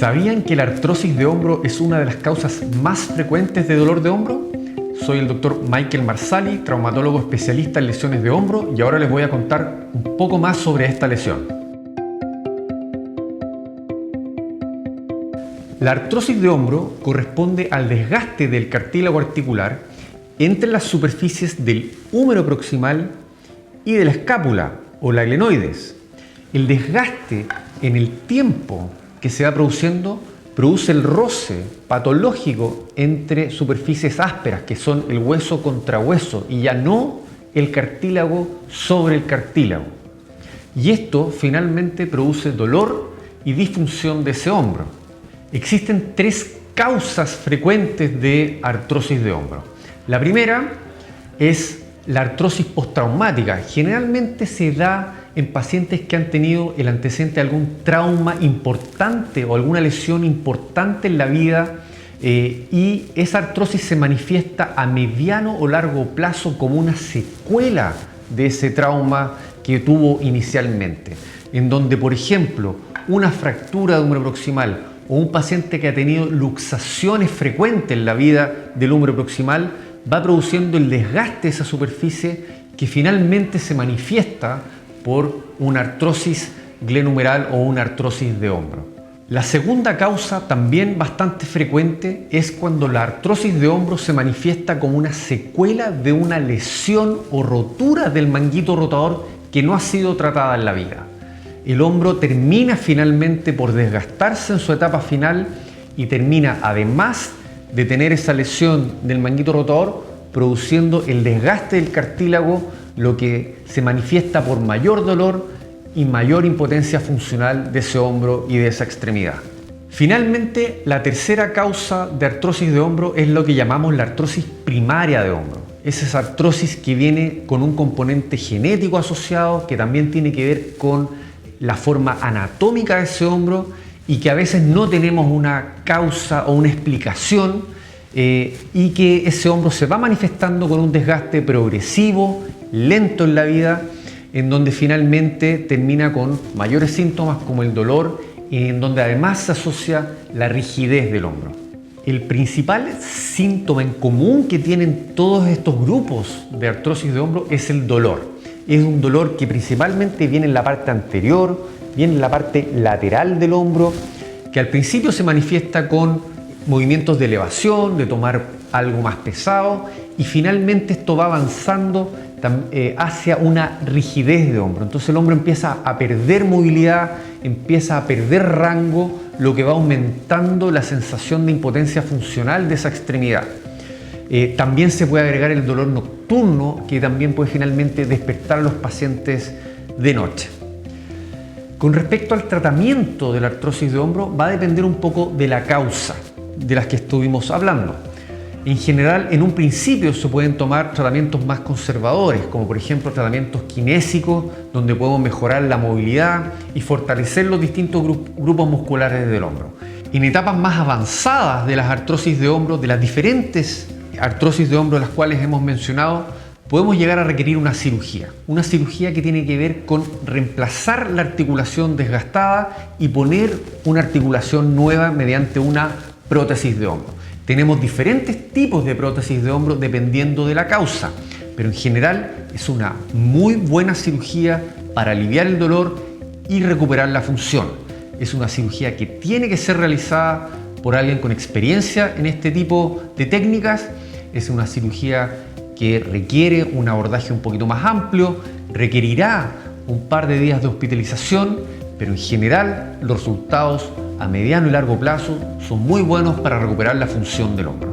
¿Sabían que la artrosis de hombro es una de las causas más frecuentes de dolor de hombro? Soy el Dr. Michael Marsali, traumatólogo especialista en lesiones de hombro, y ahora les voy a contar un poco más sobre esta lesión. La artrosis de hombro corresponde al desgaste del cartílago articular entre las superficies del húmero proximal y de la escápula o la glenoides. El desgaste en el tiempo que se va produciendo produce el roce patológico entre superficies ásperas, que son el hueso contra hueso y ya no el cartílago sobre el cartílago. Y esto finalmente produce dolor y disfunción de ese hombro. Existen tres causas frecuentes de artrosis de hombro. La primera es la artrosis postraumática. Generalmente se da en pacientes que han tenido el antecedente de algún trauma importante o alguna lesión importante en la vida, y esa artrosis se manifiesta a mediano o largo plazo como una secuela de ese trauma que tuvo inicialmente, en donde, por ejemplo, una fractura de húmero proximal o un paciente que ha tenido luxaciones frecuentes en la vida del húmero proximal va produciendo el desgaste de esa superficie que finalmente se manifiesta por una artrosis glenumeral o una artrosis de hombro. La segunda causa, también bastante frecuente, es cuando la artrosis de hombro se manifiesta como una secuela de una lesión o rotura del manguito rotador que no ha sido tratada en la vida. El hombro termina finalmente por desgastarse en su etapa final y termina, además de tener esa lesión del manguito rotador, produciendo el desgaste del cartílago, lo que se manifiesta por mayor dolor y mayor impotencia funcional de ese hombro y de esa extremidad. Finalmente, la tercera causa de artrosis de hombro es lo que llamamos la artrosis primaria de hombro. Es esa artrosis que viene con un componente genético asociado, que también tiene que ver con la forma anatómica de ese hombro y que a veces no tenemos una causa o una explicación, y que ese hombro se va manifestando con un desgaste progresivo, lento en la vida, en donde finalmente termina con mayores síntomas como el dolor y en donde además se asocia la rigidez del hombro. El principal síntoma en común que tienen todos estos grupos de artrosis de hombro es el dolor. Es un dolor que principalmente viene en la parte anterior, viene en la parte lateral del hombro, que al principio se manifiesta con movimientos de elevación, de tomar algo más pesado, y finalmente esto va avanzando hacia una rigidez de hombro. Entonces el hombro empieza a perder movilidad, empieza a perder rango, lo que va aumentando la sensación de impotencia funcional de esa extremidad. También se puede agregar el dolor nocturno, que también puede finalmente despertar a los pacientes de noche. Con respecto al tratamiento de la artrosis de hombro, va a depender un poco de la causa de las que estuvimos hablando. En general, en un principio se pueden tomar tratamientos más conservadores, como por ejemplo tratamientos kinésicos, donde podemos mejorar la movilidad y fortalecer los distintos grupos musculares del hombro. En etapas más avanzadas de las artrosis de hombro, de las diferentes artrosis de hombro de las cuales hemos mencionado, podemos llegar a requerir una cirugía que tiene que ver con reemplazar la articulación desgastada y poner una articulación nueva mediante una prótesis de hombro. Tenemos diferentes tipos de prótesis de hombro dependiendo de la causa, pero en general es una muy buena cirugía para aliviar el dolor y recuperar la función. Es una cirugía que tiene que ser realizada por alguien con experiencia en este tipo de técnicas. Es una cirugía que requiere un abordaje un poquito más amplio, requerirá un par de días de hospitalización, pero en general los resultados a mediano y largo plazo son muy buenos para recuperar la función del hombro.